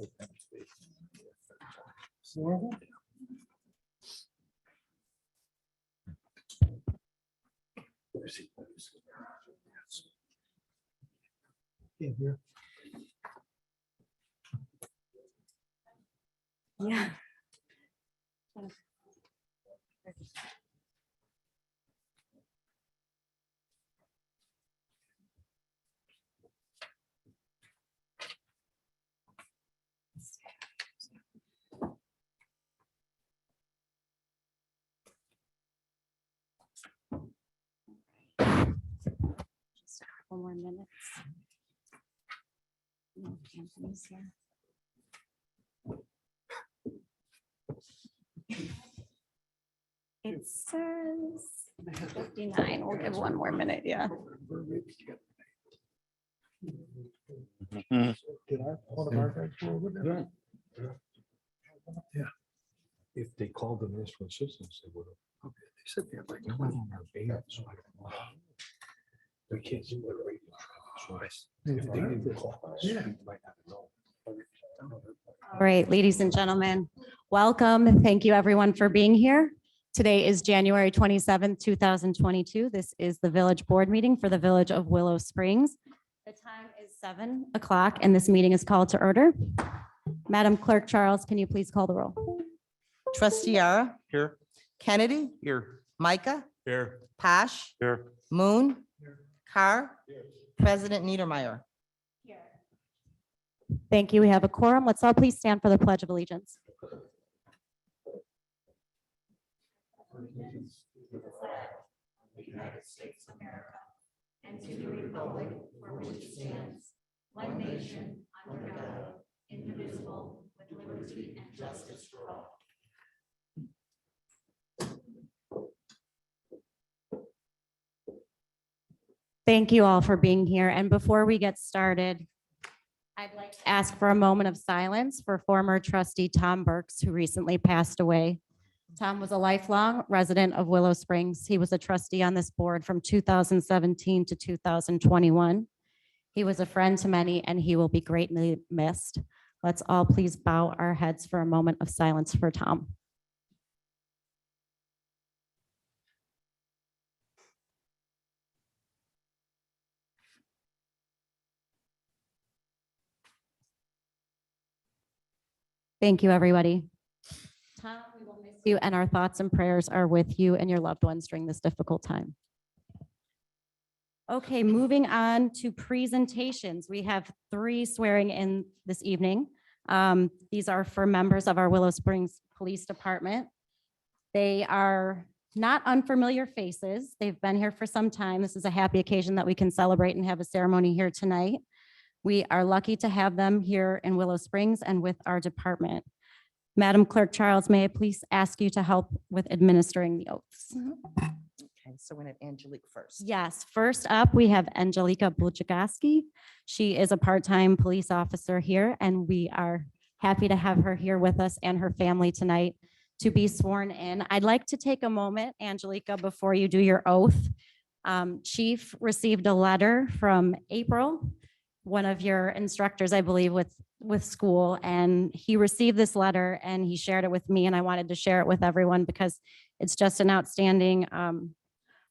Yeah. Just a couple more minutes. No, Anthony's here. It says 59. We'll give one more minute. Yeah. Did one of our guys go over there? Yeah. If they called the nurse for assistance, they would have. Okay, they said they had like 20 in their van, so I don't know. We can't do it right now. So if they didn't call us, we might not know. All right, ladies and gentlemen, welcome. Thank you everyone for being here. Today is January 27th, 2022. This is the village board meeting for the village of Willow Springs. The time is 7 o'clock and this meeting is called to order. Madam Clerk Charles, can you please call the roll? Trustee Yara, Here. Kennedy, Here. Micah, Here. Posh, Here. Moon, Carr, President Niedermeyer. Thank you. We have a quorum. Let's all please stand for the Pledge of Allegiance. United States of America and to the republic for which it stands, one nation, under God, indivisible, with liberty and justice for all. Thank you all for being here. And before we get started, I'd like to ask for a moment of silence for former trustee Tom Burks, who recently passed away. Tom was a lifelong resident of Willow Springs. He was a trustee on this board from 2017 to 2021. He was a friend to many, and he will be greatly missed. Let's all please bow our heads for a moment of silence for Tom. Thank you, everybody. Tom, we will miss you, and our thoughts and prayers are with you and your loved ones during this difficult time. Okay, moving on to presentations. We have 3 swearing in this evening. These are for members of our Willow Springs Police Department. They are not unfamiliar faces. They've been here for some time. This is a happy occasion that we can celebrate and have a ceremony here tonight. We are lucky to have them here in Willow Springs and with our department. Madam Clerk Charles, may I please ask you to help with administering the oaths? Okay, so we're gonna have Angelique first. Yes, first up, we have Angelika Bulchagaski. She is a part-time police officer here, and we are happy to have her here with us and her family tonight to be sworn in. I'd like to take a moment, Angelika, before you do your oath. Chief received a letter from April, one of your instructors, I believe, with school, and he received this letter and he shared it with me, and I wanted to share it with everyone because it's just an outstanding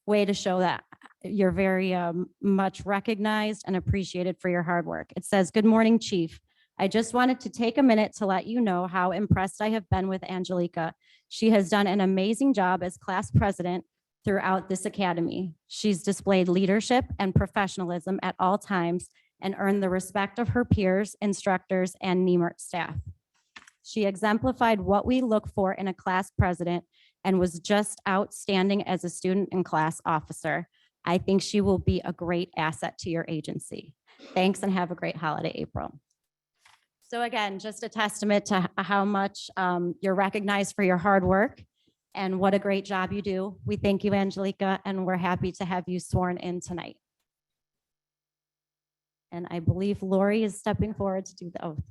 way to show that you're very much recognized and appreciated for your hard work. It says, "Good morning, Chief. I just wanted to take a minute to let you know how impressed I have been with Angelika. She has done an amazing job as class president throughout this academy. She's displayed leadership and professionalism at all times and earned the respect of her peers, instructors, and NEMRT staff. She exemplified what we look for in a class president and was just outstanding as a student and class officer. I think she will be a great asset to your agency. Thanks and have a great holiday, April." So again, just a testament to how much you're recognized for your hard work and what a great job you do. We thank you, Angelika, and we're happy to have you sworn in tonight. And I believe Lori is stepping forward to do the oath.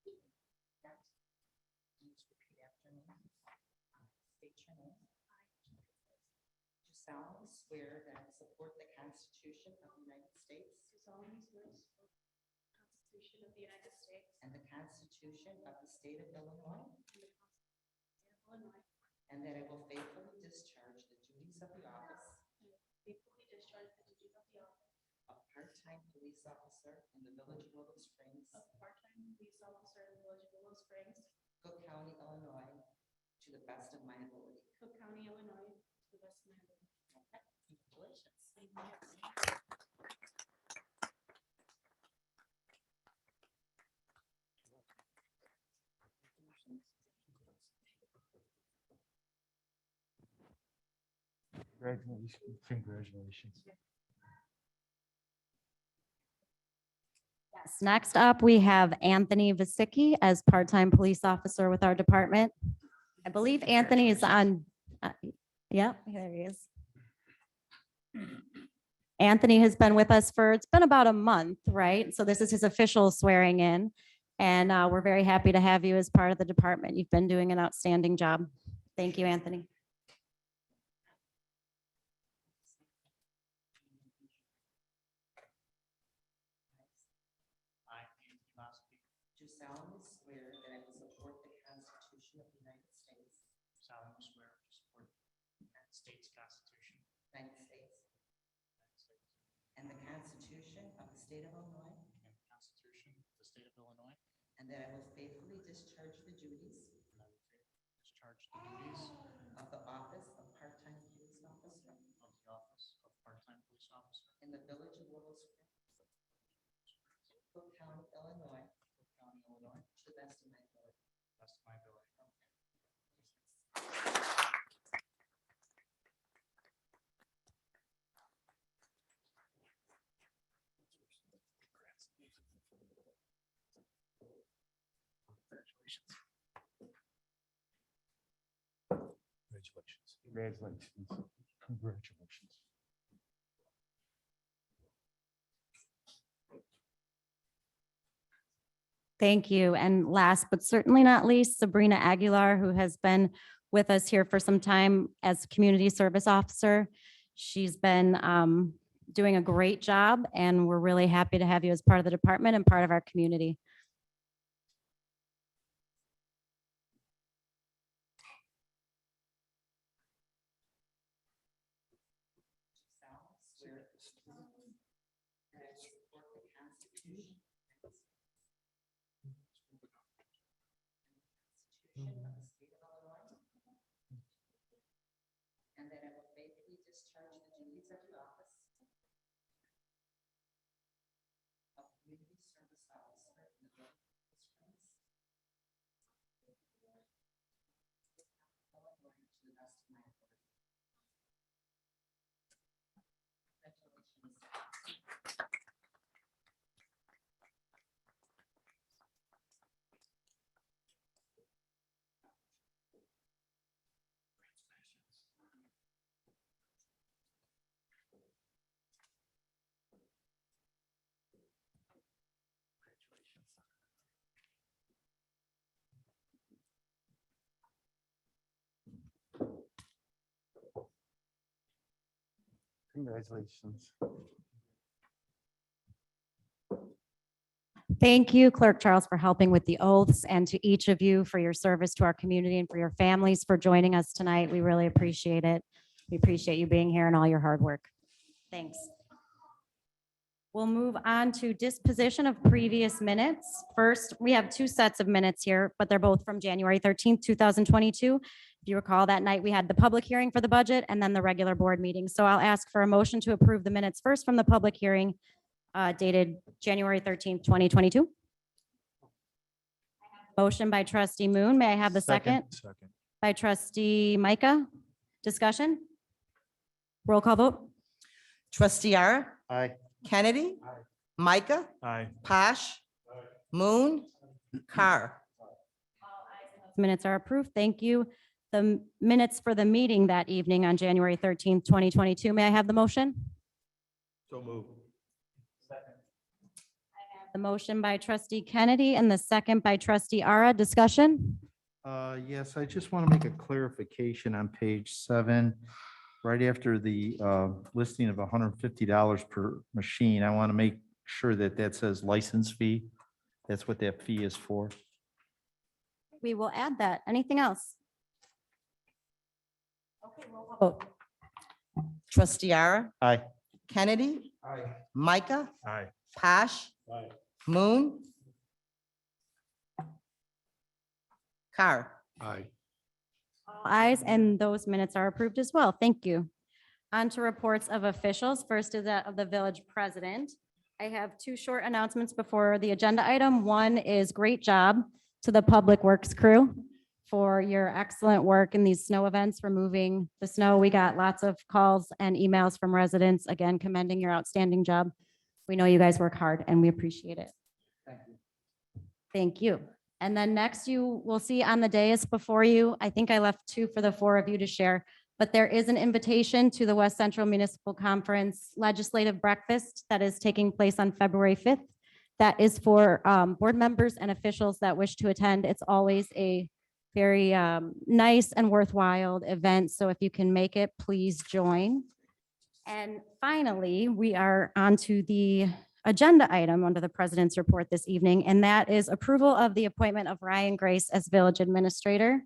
Do solemnly swear that I will support the Constitution of the United States. Constitution of the United States and the Constitution of the State of Illinois, and the Constitution of Illinois, and that I will faithfully discharge the duties of the office and faithfully discharge the duties of the office of part-time police officer in the Village of Willow Springs, of part-time police officer in the Village of Willow Springs, Cook County, Illinois, to the best of my ability. Cook County, Illinois, to the best of my ability. Congratulations. Thank you. Congratulations. Congratulations. Yes, next up, we have Anthony Vasicki as part-time police officer with our department. I believe Anthony is on, yeah, there he is. Anthony has been with us for, it's been about a month, right? So this is his official swearing in. And we're very happy to have you as part of the department. You've been doing an outstanding job. Thank you, Anthony. I, Anthony Vasicki, Do solemnly swear that I will support the Constitution of the United States, solemnly swear to support the United States Constitution United States, of the United States and the Constitution of the State of Illinois, and the Constitution of the State of Illinois, and that I will faithfully discharge the duties and I will faithfully discharge the duties of the office of part-time police officer of the office of part-time police officer in the Village of Willow Springs, Cook County, Illinois, Cook County, Illinois, to the best of my ability. to the best of my ability. Congratulations. Congratulations. Congratulations. Thank you. And last but certainly not least, Sabrina Aguilar, who has been with us here for some time as community service officer. She's been doing a great job, and we're really happy to have you as part of the department and part of our community. Solemnly swear that I will support the Constitution of the United States and the Constitution of the State of Illinois, and that I will faithfully discharge the duties of the office of community service officer in the Village of Willow Springs, Illinois, to the best of my ability. Congratulations. Congratulations. Thank you, Clerk Charles, for helping with the oaths, and to each of you for your service to our community and for your families for joining us tonight. We really appreciate it. We appreciate you being here and all your hard work. Thanks. We'll move on to disposition of previous minutes. First, we have two sets of minutes here, but they're both from January 13th, 2022. If you recall, that night we had the public hearing for the budget and then the regular board meeting. So I'll ask for a motion to approve the minutes first from the public hearing dated January 13th, 2022. Motion by trustee Moon. May I have the second? Second. By trustee Micah. Discussion? Roll call vote. Trustee Ara, Aye. Kennedy, Aye. Micah, Aye. Posh, Moon, Carr. Minutes are approved. Thank you. The minutes for the meeting that evening on January 13th, 2022. May I have the motion? So move. The motion by trustee Kennedy and the second by trustee Ara. Discussion? Yes, I just want to make a clarification on page 7. Right after the listing of $150 per machine, I want to make sure that that says license fee That's what that fee is for. We will add that. Anything else? Okay, roll call vote. Trustee Yara, Aye. Kennedy, Micah, Aye. Posh, Aye. Moon, Carr. Aye. All ayes, and those minutes are approved as well. Thank you. On to reports of officials. First is that of the village president. I have two short announcements before the agenda item. One is great job to the Public Works crew for your excellent work in these snow events, removing the snow. We got lots of calls and emails from residents, again, commending your outstanding job. We know you guys work hard and we appreciate it. Thank you. And then next you will see on the dais before you, I think I left two for the four of you to share, but there is an invitation to the West Central Municipal Conference Legislative Breakfast that is taking place on February 5th. That is for board members and officials that wish to attend. It's always a very nice and worthwhile event. So if you can make it, please join. And finally, we are on to the agenda item under the president's report this evening, and that is approval of the appointment of Ryan Grace as village administrator.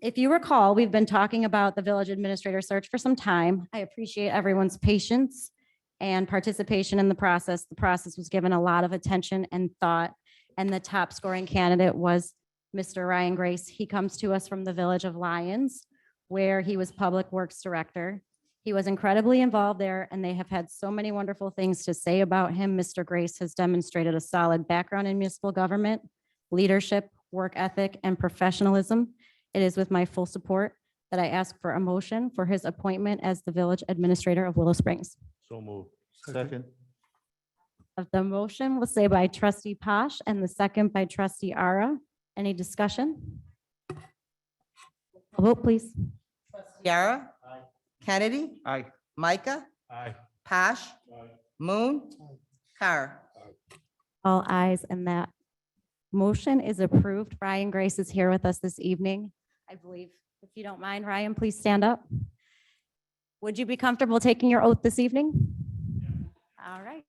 If you recall, we've been talking about the village administrator search for some time. I appreciate everyone's patience and participation in the process. The process was given a lot of attention and thought, and the top scoring candidate was Mr. Ryan Grace. He comes to us from the village of Lyons, where he was Public Works Director. He was incredibly involved there, and they have had so many wonderful things to say about him. Mr. Grace has demonstrated a solid background in municipal government, leadership, work ethic, and professionalism. It is with my full support that I ask for a motion for his appointment as the village administrator of Willow Springs. So moved. Second. Of the motion was say by trustee Posh and the second by trustee Ara. Any discussion? A vote, please. Yara, Kennedy, Aye. Micah, Aye. Posh, Moon, Carr. All ayes, and that motion is approved. Ryan Grace is here with us this evening, I believe. If you don't mind, Ryan, please stand up. Would you be comfortable taking your oath this evening? All right.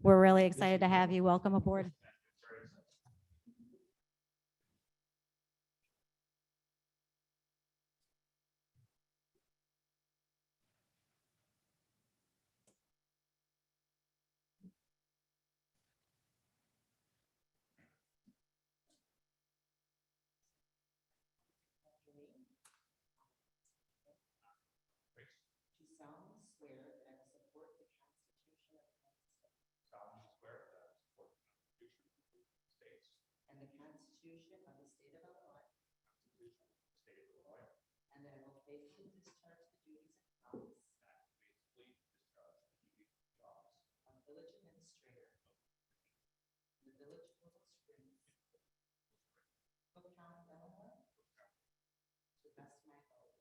We're really excited to have you. Welcome aboard. Do solemnly swear that I will support the Constitution of the United States solemnly swear that I will support the Constitution of the United States, and the Constitution of the State of Illinois, Constitution of the State of Illinois, and that I will faithfully discharge the duties and office and I will faithfully discharge the duties of the office of village administrator in the village of Willow Springs, Cook County, Illinois, to the best of my ability.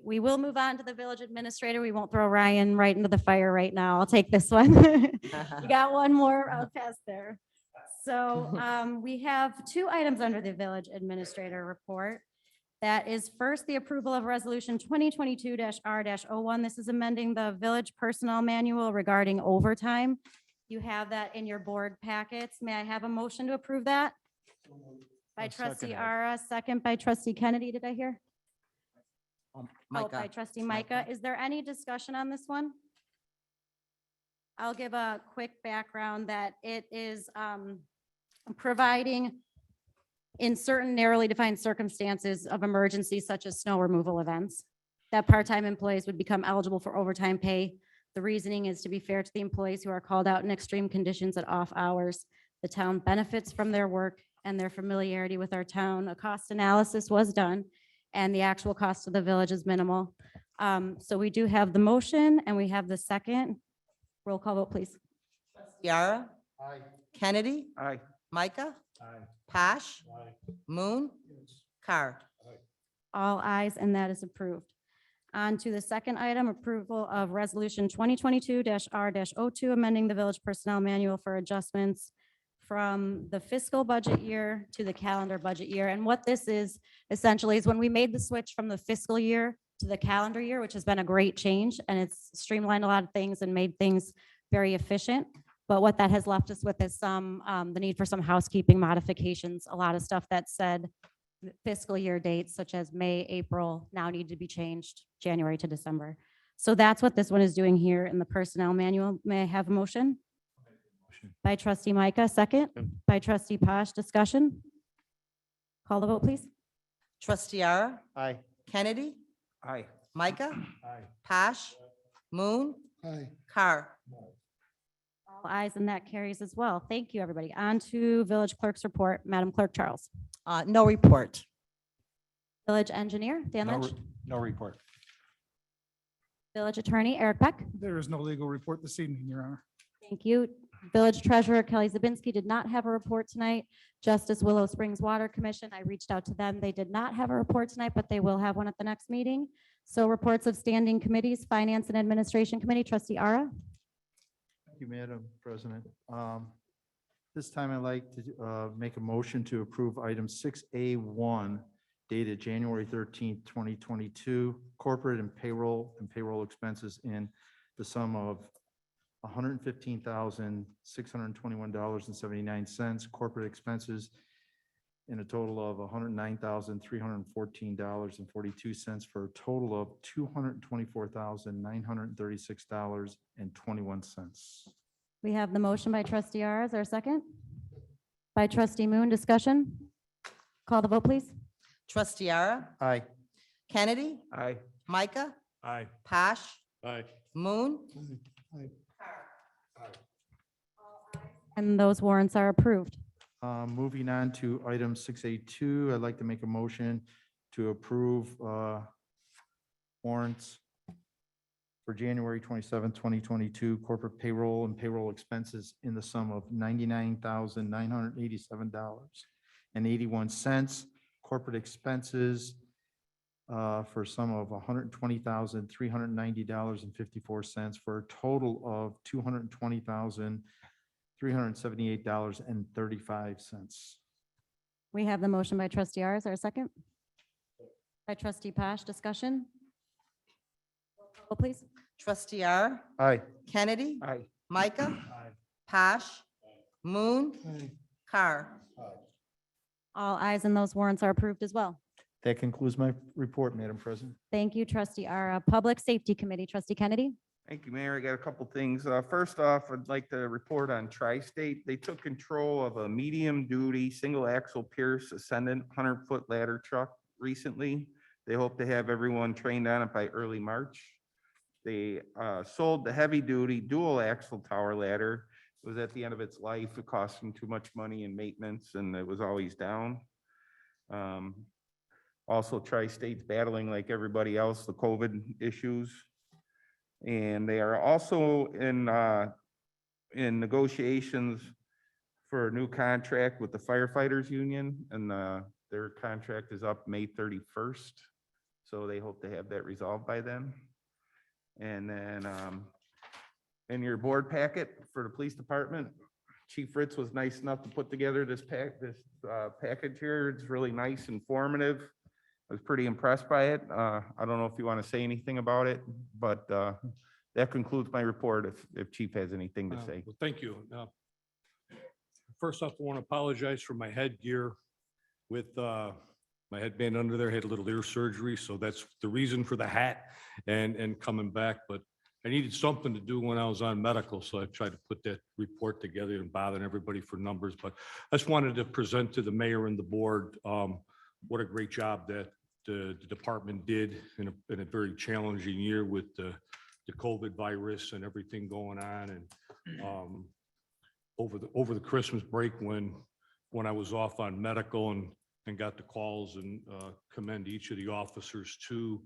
We will move on to the village administrator. We won't throw Ryan right into the fire right now. I'll take this one. You got one more out past there. So we have two items under the village administrator report. That is first, the approval of resolution 2022-R-01. This is amending the village personnel manual regarding overtime. You have that in your board packets. May I have a motion to approve that? By I'll second trustee it. Ara, second by trustee Kennedy, did I hear? Oh, by Micah. trustee Micah. Is there any discussion on this one? I'll give a quick background that it is providing in certain narrowly defined circumstances of emergency such as snow removal events, that part-time employees would become eligible for overtime pay. The reasoning is to be fair to the employees who are called out in extreme conditions at off hours. The town benefits from their work and their familiarity with our town. A cost analysis was done, and the actual cost of the village is minimal. So we do have the motion and we have the second. Roll call vote, please. Yara, Aye. Kennedy, Aye. Micah, Aye. Posh, Moon, Car. All ayes, and that is approved. On to the second item, approval of resolution 2022-R-02, amending the village personnel manual for adjustments from the fiscal budget year to the calendar budget year. And what this is essentially is when we made the switch from the fiscal year to the calendar year, which has been a great change, and it's streamlined a lot of things and made things very efficient. But what that has left us with is the need for some housekeeping modifications. A lot of stuff that said fiscal year dates such as May, April now need to be changed January to December. So that's what this one is doing here in the personnel manual. May I have a motion? By trustee Micah, second. By trustee Posh, discussion. Call the vote, please. Trustee Yara, Aye. Kennedy, Aye. Micah, Aye. Posh, Moon, Aye. Car. All ayes, and that carries as well. Thank you, everybody. On to village clerk's report. Madam Clerk Charles. No report. Village engineer, Dan No Lynch. No report. Village attorney, Eric Beck. There is no legal report this evening, Your Honor. Thank you. Village Treasurer Kelly Zabinski did not have a report tonight. Justice Willow Springs Water Commission, I reached out to them. They did not have a report tonight, but they will have one at the next meeting. So reports of standing committees, Finance and Administration Committee, trustee Ara. Thank you, Madam President. This time I'd like to make a motion to approve item 6A1 dated January 13th, 2022, corporate and payroll expenses in the sum of $115,621.79, corporate expenses in a total of $109,314.42 for a total of $224,936.21. We have the motion by trustee Ara. Is there a second? By trustee Moon, discussion. Call the vote, please. Trustee Yara, Aye. Kennedy, Aye. Micah, Aye. Posh, Aye. Moon, And those warrants are approved. Moving on to item 6A2, I'd like to make a motion to approve warrants for January 27th, 2022, corporate payroll and payroll expenses in the sum of $99,987.81, corporate expenses for a sum of $120,390.54 for a total of $220,378.35. We have the motion by trustee Ara. Is there a second? By trustee Posh, discussion. Roll, please. Trustee Yara, Aye. Kennedy, Aye. Micah, Posh, Moon, Car. All ayes, and those warrants are approved as well. That concludes my report, Madam President. Thank you, trustee Ara. Public Safety Committee, trustee Kennedy. Thank you, Mayor. I got a couple things. First off, I'd like to report on Tri-State. They took control of a medium-duty, single-axle Pierce Ascendant 100-foot ladder truck recently. They hope to have everyone trained on it by early March. They sold the heavy-duty dual-axle tower ladder. It was at the end of its life. It cost them too much money in maintenance, and it was always down. Also, Tri-State's battling, like everybody else, the COVID issues. And they are also in negotiations for a new contract with the firefighters union, and their contract is up May 31st. So they hope to have that resolved by then. And then in your board packet for the police department, Chief Fritz was nice enough to put together this package here. It's really nice, informative. I was pretty impressed by it. I don't know if you want to say anything about it, but that concludes my report if Chief has anything to say. Well, thank you. First off, I want to apologize for my headgear. with my headband under there, had a little ear surgery, so that's the reason for the hat and coming back. But I needed something to do when I was on medical, so I tried to put that report together and bothering everybody for numbers. But I just wanted to present to the mayor and the board what a great job that the department did in a very challenging year with the COVID virus and everything going on. And over the Christmas break when I was off on medical and got the calls, and commend each of the officers too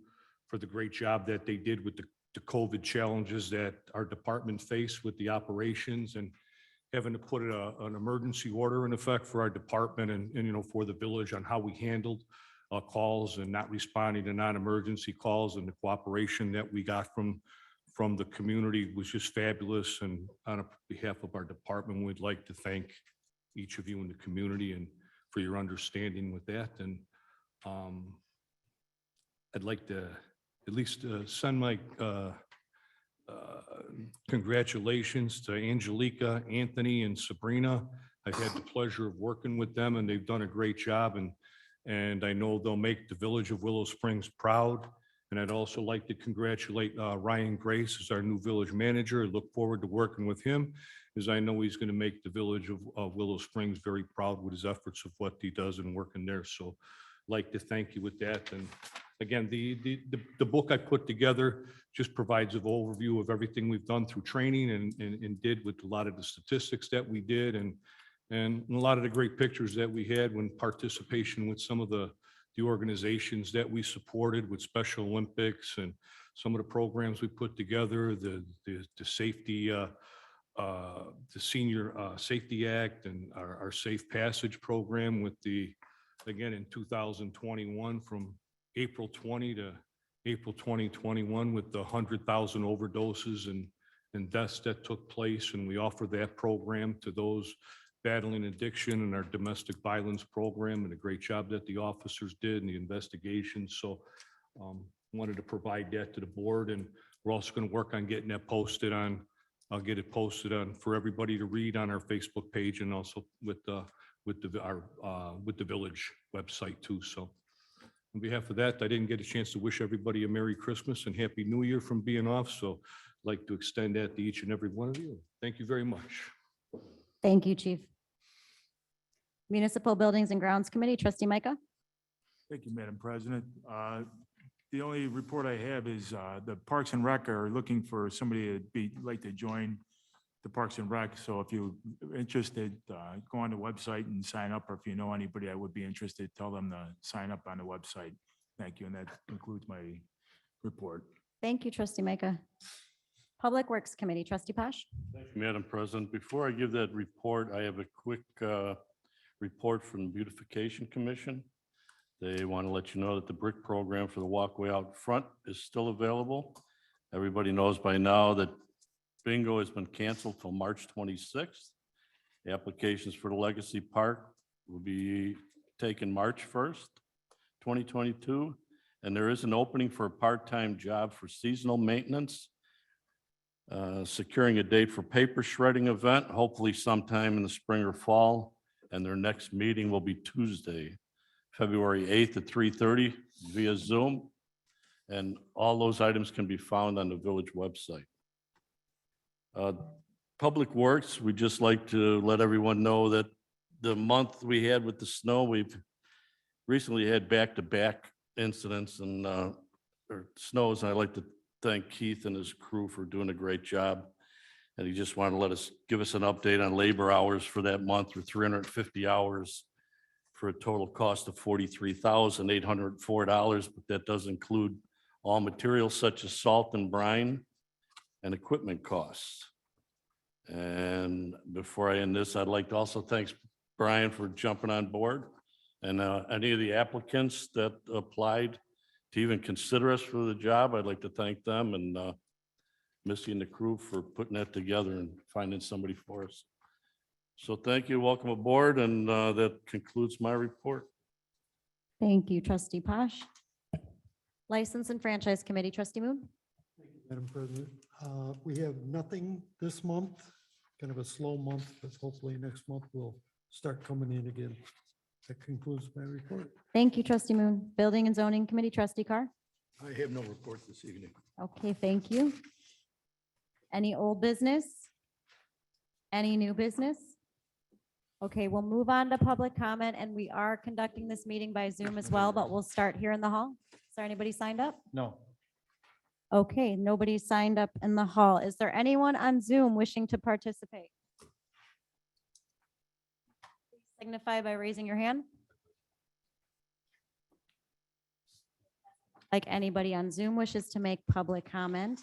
for the great job that they did with the COVID challenges that our department faced with the operations, and having to put an emergency order in effect for our department and for the village on how we handled calls and not responding to non-emergency calls, and the cooperation that we got from the community was just fabulous. And on behalf of our department, we'd like to thank each of you in the community and for your understanding with that. And I'd like to at least send my congratulations to Angelica, Anthony, and Sabrina. I've had the pleasure of working with them, and they've done a great job. And I know they'll make the village of Willow Springs proud. And I'd also like to congratulate Ryan Grace as our new village manager. I look forward to working with him, as I know he's going to make the village of Willow Springs very proud with his efforts of what he does and working there. So I'd like to thank you with that. And again, the book I put together just provides an overview of everything we've done through training and did with a lot of the statistics that we did, and a lot of the great pictures that we had when participation with some of the organizations that we supported with Special Olympics and some of the programs we put together, the safety, the Senior Safety Act, and our Safe Passage program with again, in 2021, from April 20 to April 2021, with the 100,000 overdoses and deaths that took place. And we offer that program to those battling addiction, and our domestic violence program, and a great job that the officers did in the investigation. So wanted to provide that to the board, and we're also going to work on getting that posted on, I'll get it posted on for everybody to read on our Facebook page, and also with the village website too. So on behalf of that, I didn't get a chance to wish everybody a Merry Christmas and Happy New Year from being off. So I'd like to extend that to each and every one of you. Thank you very much. Thank you, Chief. Municipal Buildings and Grounds Committee, Trustee Micah. Thank you, Madam President. The only report I have is the Parks and Rec are looking for somebody to like to join the Parks and Rec. So if you're interested, go on the website and sign up, or if you know anybody that would be interested, tell them to sign up on the website. Thank you, and that concludes my report. Thank you, Trustee Micah. Public Works Committee, Trustee Pash. Thank you, Madam President. Before I give that report, I have a quick report from the Beautification Commission. They want to let you know that the brick program for the walkway out front is still available. Everybody knows by now that bingo has been canceled till March 26th. The applications for the Legacy Park will be taken March 1st, 2022. And there is an opening for a part-time job for seasonal maintenance, securing a date for paper shredding event, hopefully sometime in the spring or fall. And their next meeting will be Tuesday, February 8th at 3:30 via Zoom. And all those items can be found on the village website. Public Works, we just like to let everyone know that the month we had with the snow, we've recently had back-to-back incidents and or snows. And I'd like to thank Keith and his crew for doing a great job. And he just wanted to give us an update on labor hours for that month, for 350 hours for a total cost of $43,804. But that does include all materials such as salt and brine and equipment costs. And before I end this, I'd like to also thank Brian for jumping on board, and any of the applicants that applied to even consider us for the job. I'd like to thank them, and Missy and the crew for putting that together and finding somebody for us. So thank you, welcome aboard, and that concludes my report. Thank you, Trustee Pash. License and Franchise Committee, Trustee Moon. Thank you, Madam President. We have nothing this month, kind of a slow month, but hopefully next month we'll start coming in again. That concludes my report. Thank you, trustee Moon. Building and Zoning Committee, trustee Carr. I have no report this evening. Okay, thank you. Any old business? Any new business? Okay, we'll move on to public comment, and we are conducting this meeting by Zoom as well, but we'll start here in the hall. Is there anybody signed up? No. Okay, nobody signed up in the hall. Is there anyone on Zoom wishing to participate? Please signify by raising your hand. Like anybody on Zoom wishes to make public comment.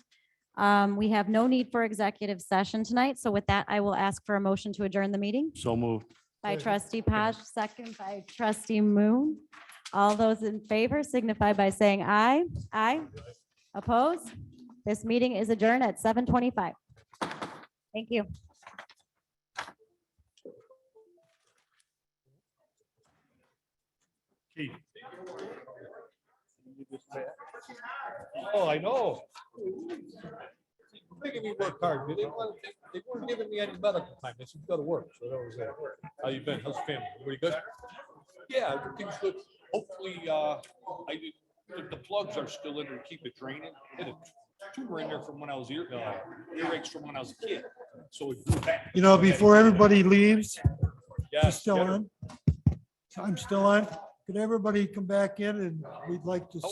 We have no need for executive session tonight. So with that, I will ask for a motion to adjourn the meeting So moved. by Second. trustee Paj, second by trustee Moon. All those in favor signify by saying aye. Aye. Opposed? This meeting is adjourned at 7:25. Thank you. Oh, I know. Making me work hard. They weren't giving me any medical time. They said, you gotta work. So that was it. How you been? How's the family? Everybody good? Yeah, everything's good. Hopefully, the plugs are still in there to keep it draining. Had a tumor in there from when I was earaches from when I was a kid. So it grew back. You know, before everybody leaves, Yeah, it's still on. I'm still on. Could everybody come back in and we'd like to see